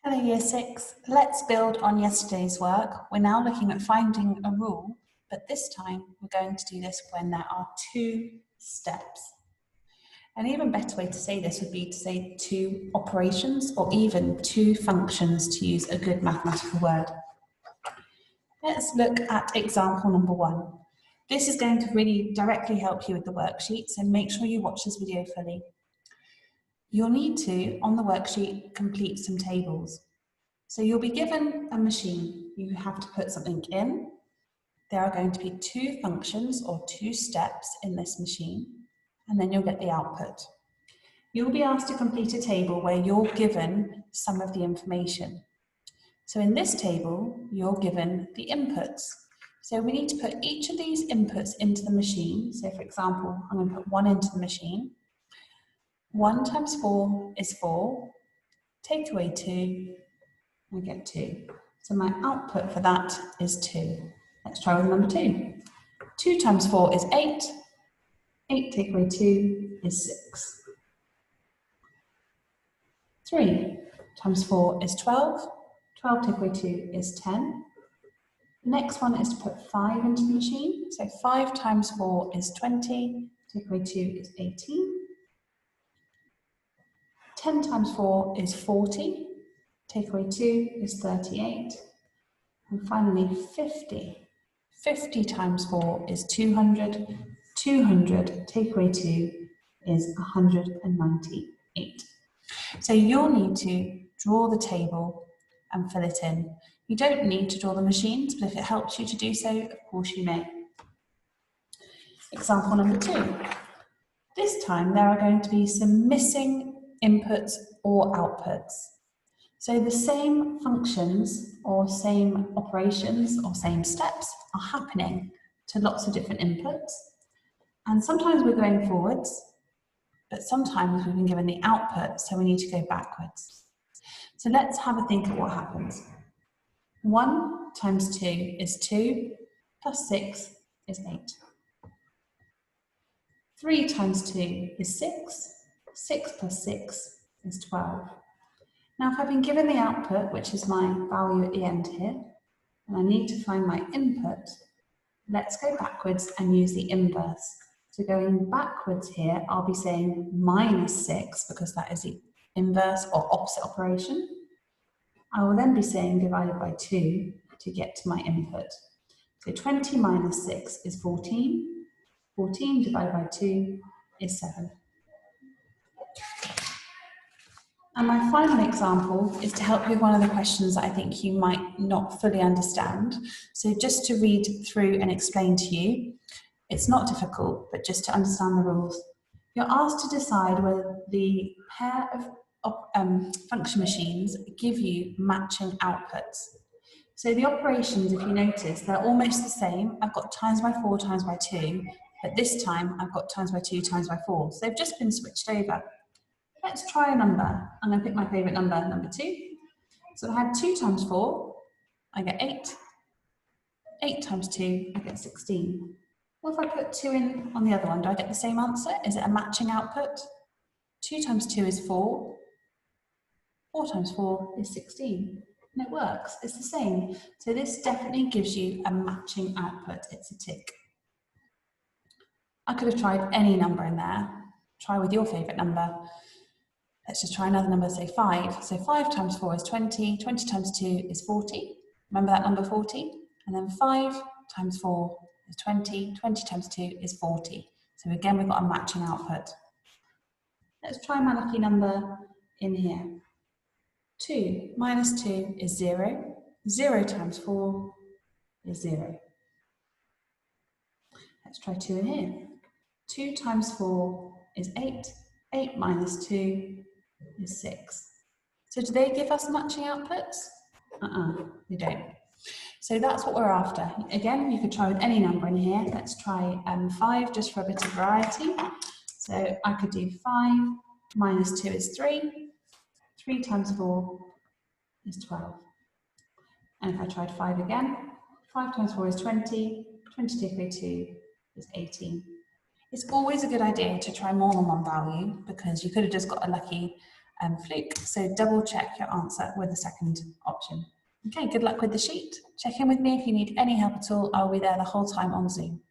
Hello Year 6, let's build on yesterday's work. We're now looking at finding a rule, but this time we're going to do this when there are two steps. An even better way to say this would be to say two operations or even two functions, to use a good mathematical word. Let's look at example number 1. This is going to really directly help you with the worksheet, so make sure you watch this video fully. You'll need to, on the worksheet, complete some tables. So you'll be given a machine. You have to put something in. There are going to be two functions or two steps in this machine, and then you'll get the output. You'll be asked to complete a table where you're given some of the information. So in this table, you're given the inputs. So we need to put each of these inputs into the machine. So for example, I'm going to put 1 into the machine. 1 times 4 is 4. Take away 2, we get 2. So my output for that is 2. Let's try with number 2. 2 times 4 is 8. 8 take away 2 is 6. 3 times 4 is 12. 12 take away 2 is 10. The next one is to put 5 into the machine. So 5 times 4 is 20. Take away 2 is 18. 10 times 4 is 40. Take away 2 is 38. And finally 50. 50 times 4 is 200. 200 take away 2 is 198. So you'll need to draw the table and fill it in. You don't need to draw the machines, but if it helps you to do so, of course you may. Example number 2. This time there are going to be some missing inputs or outputs. So the same functions or same operations or same steps are happening to lots of different inputs. And sometimes we're going forwards, but sometimes we've been given the output, so we need to go backwards. So let's have a think at what happens. 1 times 2 is 2, plus 6 is 8. 3 times 2 is 6. 6 plus 6 is 12. Now, if I've been given the output, which is my value at the end here, and I need to find my input, let's go backwards and use the inverse. So going backwards here, I'll be saying minus 6, because that is the inverse or opposite operation. I will then be saying divided by 2 to get to my input. So 20 minus 6 is 14. 14 divided by 2 is 7. And my final example is to help you with one of the questions that I think you might not fully understand. So just to read through and explain to you, it's not difficult, but just to understand the rules. You're asked to decide whether the pair of function machines give you matching outputs. So the operations, if you notice, they're almost the same. I've got times by 4 times by 2, but this time I've got times by 2 times by 4. So they've just been switched over. Let's try a number. I'm going to pick my favourite number, number 2. So I had 2 times 4, I get 8. 8 times 2, I get 16. Well, if I put 2 in on the other one, do I get the same answer? Is it a matching output? 2 times 2 is 4. 4 times 4 is 16. And it works. It's the same. So this definitely gives you a matching output. It's a tick. I could have tried any number in there. Try with your favourite number. Let's just try another number, say 5. So 5 times 4 is 20. 20 times 2 is 40. Remember that number 40? And then 5 times 4 is 20. 20 times 2 is 40. So again, we've got a matching output. Let's try my lucky number in here. 2 minus 2 is 0. 0 times 4 is 0. Let's try 2 in here. 2 times 4 is 8. 8 minus 2 is 6. So do they give us matching outputs? They don't. So that's what we're after. Again, you could try with any number in here. Let's try 5 just for a bit of variety. So I could do 5 minus 2 is 3. 3 times 4 is 12. And if I tried 5 again, 5 times 4 is 20. 20 take away 2 is 18. It's always a good idea to try more than one value, because you could have just got a lucky fluke. So double check your answer with the second option. Okay, good luck with the sheet. Check in with me if you need any help at all. I'll be there the whole time on Zoom.